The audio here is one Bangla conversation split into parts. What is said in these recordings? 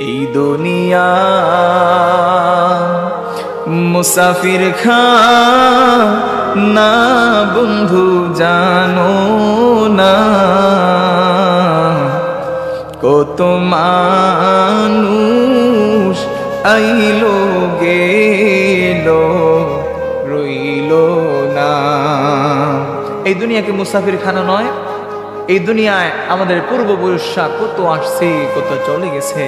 এই দুনিয়া মুসাফির খানা বন্ধু জানো না, কত মানুষ আইলো গেল রইল না। এই দুনিয়াকে মুসাফির খানা নয়। এই দুনিয়ায় আমাদের পূর্বপুরুষরা কত আসছে কত চলে গেছে।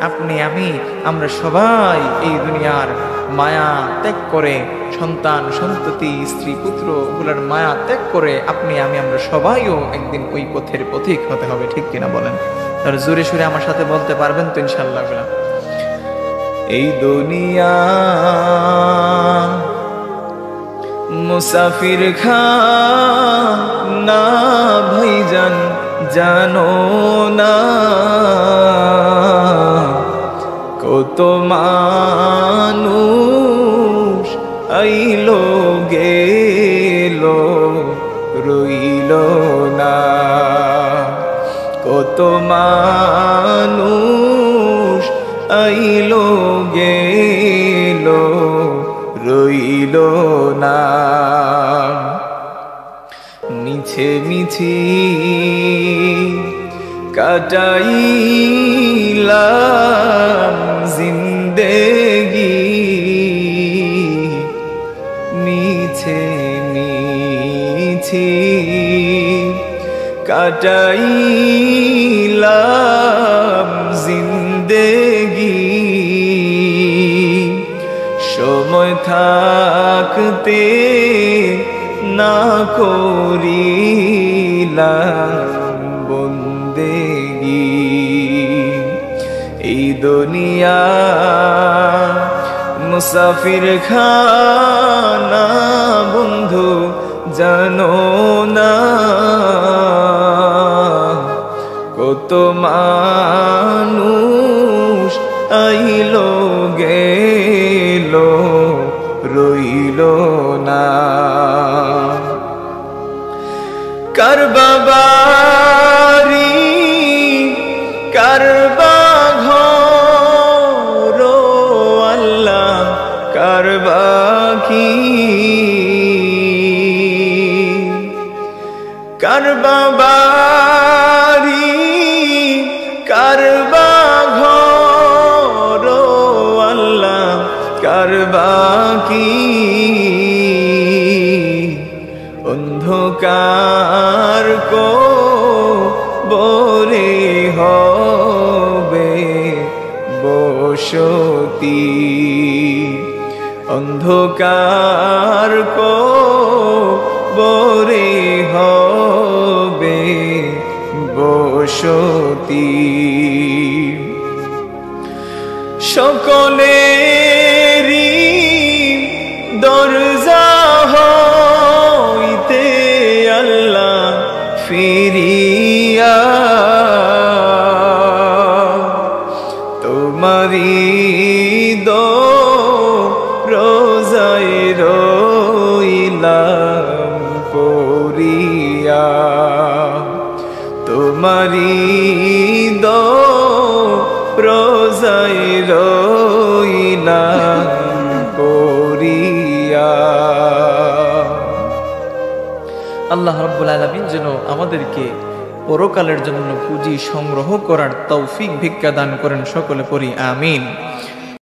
আপনি আমি আমরা সবাই এই দুনিয়ার মায়া ত্যাগ করে, সন্তান সন্ততি স্ত্রী পুত্র ওগুলার মায়া ত্যাগ করে আপনি আমি আমরা সবাইও একদিন ওই পথের পথিক হতে হবে, ঠিক কিনা বলেন? তাহলে জোরে সুরে আমার সাথে বলতে পারবেন তো ইনশাআল্লাহ? এই দুনিয়া মুসাফির খানা ভাইজান জানো না, কত মানুষ আইলো গেল রইল না, কত মানুষ আইলো গেল রইল না। মিছে মিছি কাটাইলাম জিন্দেগি, মিছে মিছি কাটাইলাম জিন্দেগি, সময় থাকতে না করিলাম বন্দেগি। এই দুনিয়া মুসাফির খানা বন্ধু জানো না, কত মানুষ আইলো গেল রইল না। কার বাবারি কার ঘর আল্লাহ কার বাকি, কার বাবারি কার ঘর আল্লাহ কার বাকি, অন্ধকার কবরে হবে বসতি, অন্ধকার কবরে হবে বসতি। সকলেরই দরজা হইতে আল্লাহ ফিরিয়া তোমারি রোজায় রইলাম পড়িয়া, তোমারি রোজায় রইলাম পড়িয়া। আল্লাহ রাব্বুল আলামিন যেন আমাদেরকে পরকালের জন্য পুঁজি সংগ্রহ করার তৌফিক ভিক্ষা দান করেন। সকলে পড়ি আমিন।